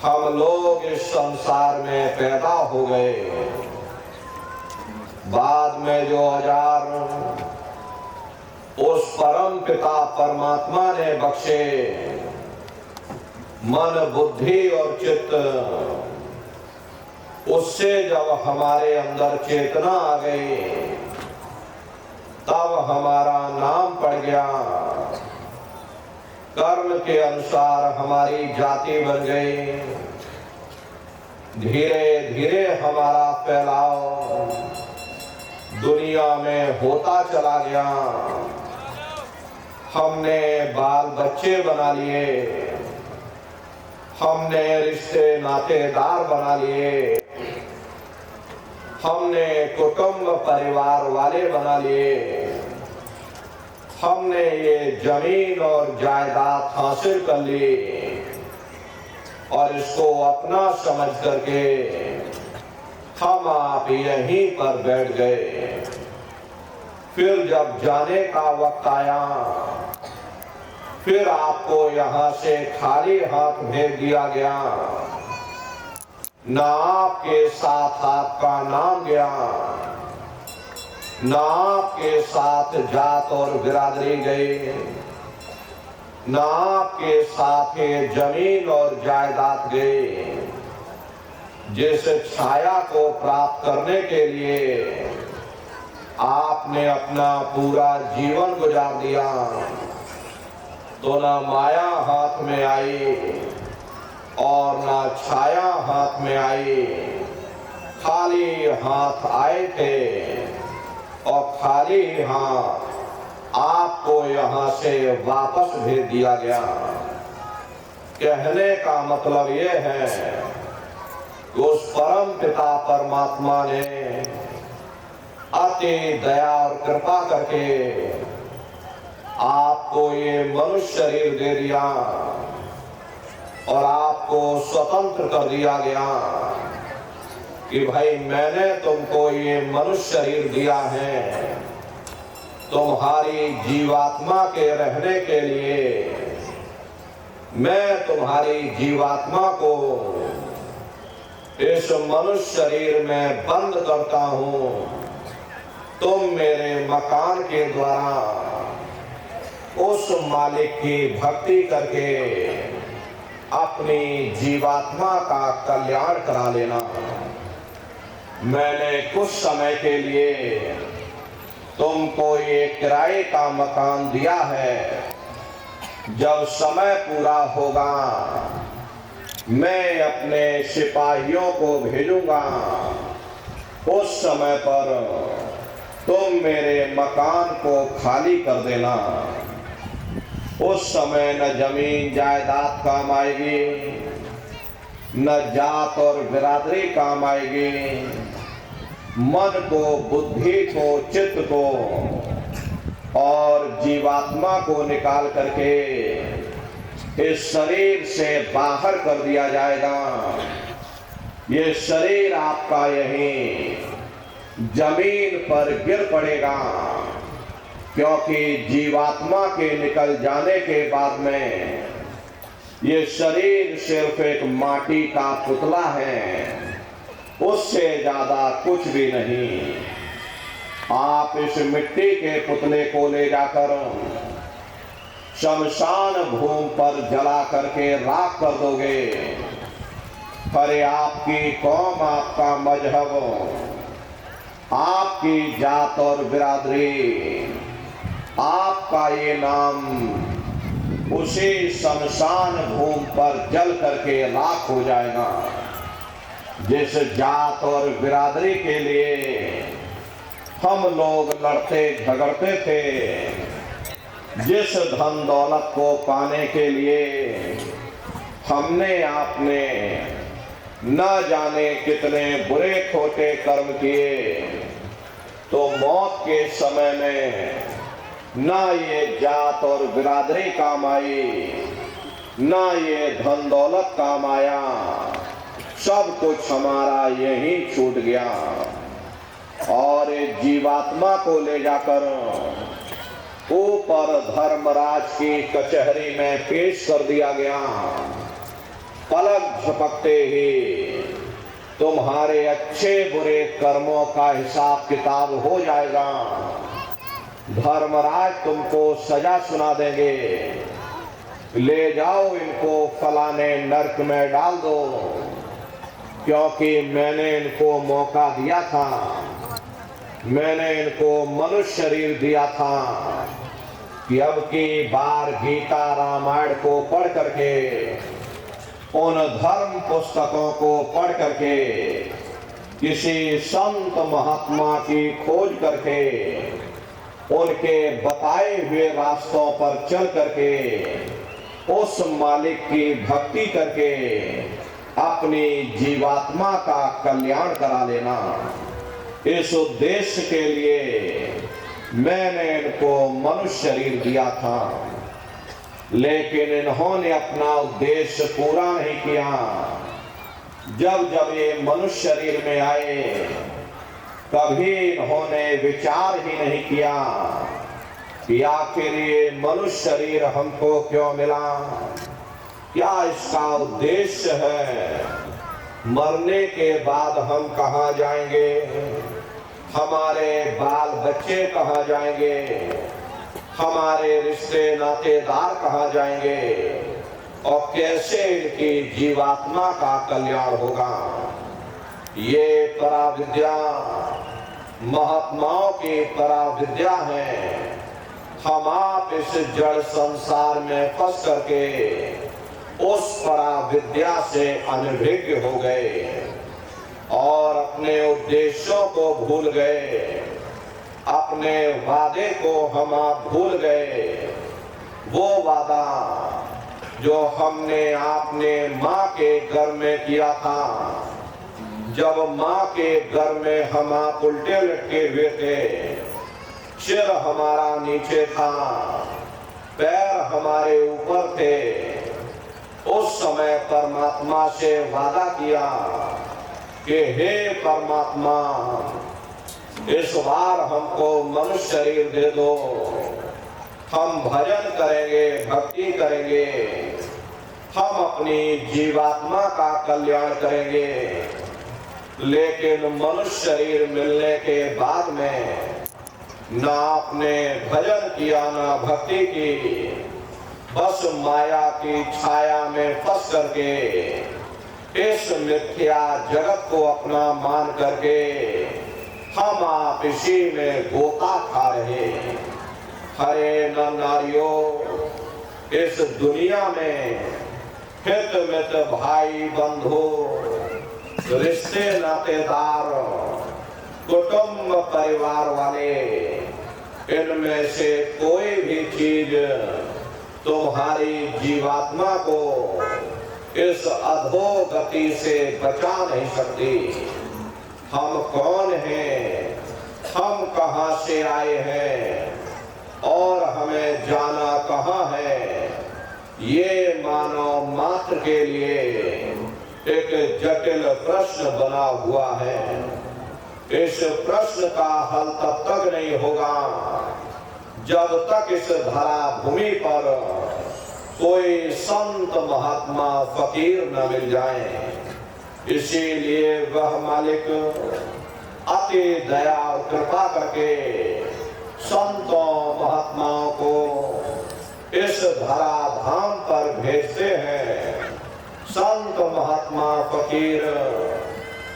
हम लोग इस संसार में पैदा हो गए, बाद में जो औजार उस परम पिता परमात्मा ने बख्शे, मन बुद्धि और चित्त, उससे जब हमारे अंदर चेतना आ गई तब हमारा नाम पड़ गया, कर्म के अनुसार हमारी जाति बन गई। धीरे धीरे हमारा फैलाव दुनिया में होता चला गया। हमने बाल बच्चे बना लिए, हमने रिश्ते नातेदार बना लिए, हमने कुटुंब परिवार वाले बना लिए, हमने ये जमीन और जायदाद हासिल कर ली और इसको अपना समझ करके हम आप यहीं पर बैठ गए। फिर जब जाने का वक्त आया, फिर आपको यहाँ से खाली हाथ भेज दिया गया, ना आपके साथ आपका नाम गया, ना आपके साथ जात और बिरादरी गई, ना आपके साथ जमीन और जायदाद गए। जिस छाया को प्राप्त करने के लिए आपने अपना पूरा जीवन गुजार दिया, तो ना माया हाथ में आई और ना छाया हाथ में आई, खाली हाथ आए थे और खाली हाथ आपको यहाँ से वापस भेज दिया गया। कहने का मतलब ये है कि उस परम पिता परमात्मा ने अति दया और कृपा करके आपको ये मनुष्य शरीर दे दिया और आपको स्वतंत्र कर दिया गया कि भाई मैंने तुमको ये मनुष्य शरीर दिया है तुम्हारी जीवात्मा के रहने के लिए। मैं तुम्हारी जीवात्मा को इस मनुष्य शरीर में बंद करता हूँ। तुम मेरे मकान के द्वारा उस मालिक की भक्ति करके अपनी जीवात्मा का कल्याण करा लेना। मैंने कुछ समय के लिए तुमको ये किराए का मकान दिया है, जब समय पूरा होगा मैं अपने सिपाहियों को भेजूंगा, उस समय पर तुम मेरे मकान को खाली कर देना। उस समय न जमीन जायदाद काम आएगी, न जात और बिरादरी काम आएगी। मन को, बुद्धि को, चित्त को और जीवात्मा को निकाल करके इस शरीर से बाहर कर दिया जाएगा। ये शरीर आपका यहीं जमीन पर गिर पड़ेगा, क्योंकि जीवात्मा के निकल जाने के बाद में ये शरीर सिर्फ एक माटी का पुतला है, उससे ज्यादा कुछ भी नहीं। आप इस मिट्टी के पुतले को ले जाकर शमशान भूमि पर जला करके राख कर दोगे। अरे आपकी कौम, आपका मजहब, आपकी जात और बिरादरी, आपका ये नाम उसी शमशान भूमि पर जल करके राख हो जाएगा। जिस जात और बिरादरी के लिए हम लोग लड़ते झगड़ते थे, जिस धन दौलत को पाने के लिए हमने आपने न जाने कितने बुरे खोटे कर्म किए, तो मौत के समय में ना ये जात और बिरादरी काम आई, ना ये धन दौलत काम आया, सब कुछ हमारा यही छूट गया। और जीवात्मा को ले जाकर ऊपर धर्मराज की कचहरी में पेश कर दिया गया। पलक झपकते ही तुम्हारे अच्छे बुरे कर्मों का हिसाब किताब हो जाएगा। धर्मराज तुमको सजा सुना देंगे, ले जाओ इनको फलाने नरक में डाल दो, क्योंकि मैंने इनको मौका दिया था, मैंने इनको मनुष्य शरीर दिया था कि अब की बार गीता रामायण को पढ़ करके, उन धर्म पुस्तकों को पढ़ करके, किसी संत महात्मा की खोज करके, उनके बताए हुए रास्तों पर चल करके, उस मालिक की भक्ति करके अपनी जीवात्मा का कल्याण करा लेना। इस उद्देश्य के लिए मैंने इनको मनुष्य शरीर दिया था, लेकिन इन्होंने अपना उद्देश्य पूरा नहीं किया। जब जब ये मनुष्य शरीर में आए, कभी इन्होंने विचार ही नहीं किया कि आखिर ये मनुष्य शरीर हमको क्यों मिला, क्या इसका उद्देश्य है, मरने के बाद हम कहाँ जाएंगे, हमारे बाल बच्चे कहाँ जाएंगे, हमारे रिश्ते नातेदार कहाँ जाएंगे, और कैसे इनकी जीवात्मा का कल्याण होगा। ये पराविद्या महात्माओं की पराविद्या है। हम आप इस जड़ संसार में फंस करके उस पराविद्या से अनभिज्ञ हो गए और अपने उद्देश्यों को भूल गए, अपने वादे को हम आप भूल गए। वो वादा जो हमने आपने माँ के घर में किया था, जब माँ के घर में हम आप उल्टे लटके हुए थे, सिर हमारा नीचे था, पैर हमारे ऊपर थे, उस समय परमात्मा से वादा किया कि हे परमात्मा, इस बार हमको मनुष्य शरीर दे दो, हम भजन करेंगे, भक्ति करेंगे, हम अपनी जीवात्मा का कल्याण करेंगे। लेकिन मनुष्य शरीर मिलने के बाद में ना आपने भजन किया, ना भक्ति की, बस माया की छाया में फंस करके इस मिथ्या जगत को अपना मान करके हम आप इसी में गोता खा रहे। हरे नर नारियों, इस दुनिया में हित मित भाई बंधु, रिश्ते नातेदार, कुटुंब परिवार वाले, इनमें से कोई भी चीज तुम्हारी जीवात्मा को इस अधोगति से बचा नहीं सकती। हम कौन हैं, हम कहां से आए हैं और हमें जाना कहां है, ये मानव मात्र के लिए एक जटिल प्रश्न बना हुआ है। इस प्रश्न का हल तब तक नहीं होगा जब तक इस धरा भूमि पर कोई संत महात्मा फकीर न मिल जाए। इसीलिए वह मालिक अति दया और कृपा करके संतों महात्माओं को इस धरा धाम पर भेजते हैं। संत महात्मा फकीर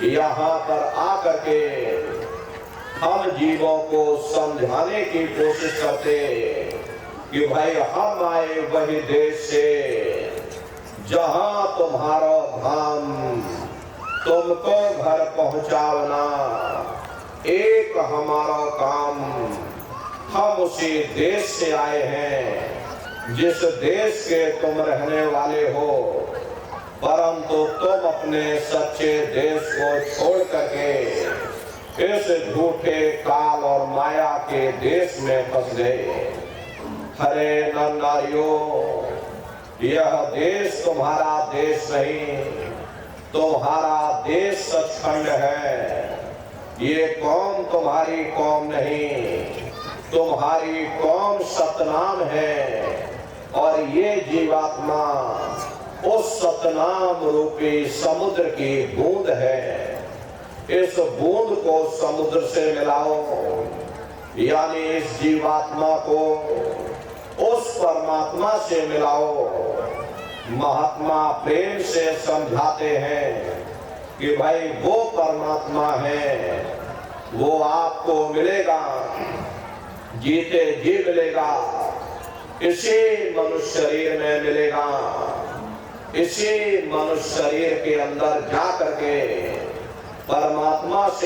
यहाँ पर आकर के हम जीवों को समझाने की कोशिश करते कि भाई हम आए वही देश से जहां तुम्हारा धाम, तुमको घर पहुंचाना एक हमारा काम। हम उसी देश से आए हैं जिस देश के तुम रहने वाले हो, परंतु तुम अपने सच्चे देश को छोड़ करके इस झूठे काल और माया के देश में फंस गए। हरे नर नारियों, यह देश तुम्हारा देश नहीं, तुम्हारा देश सचखंड है। ये कौम तुम्हारी कौम नहीं, तुम्हारी कौम सतनाम है। और ये जीवात्मा उस सतनाम रूपी समुद्र की बूंद है। इस बूंद को समुद्र से मिलाओ, यानी इस जीवात्मा को उस परमात्मा से मिलाओ। महात्मा प्रेम से समझाते हैं कि भाई वो परमात्मा है, वो आपको मिलेगा, जीते जी मिलेगा, इसी मनुष्य शरीर में मिलेगा। इसी मनुष्य शरीर के अंदर जा करके परमात्मा से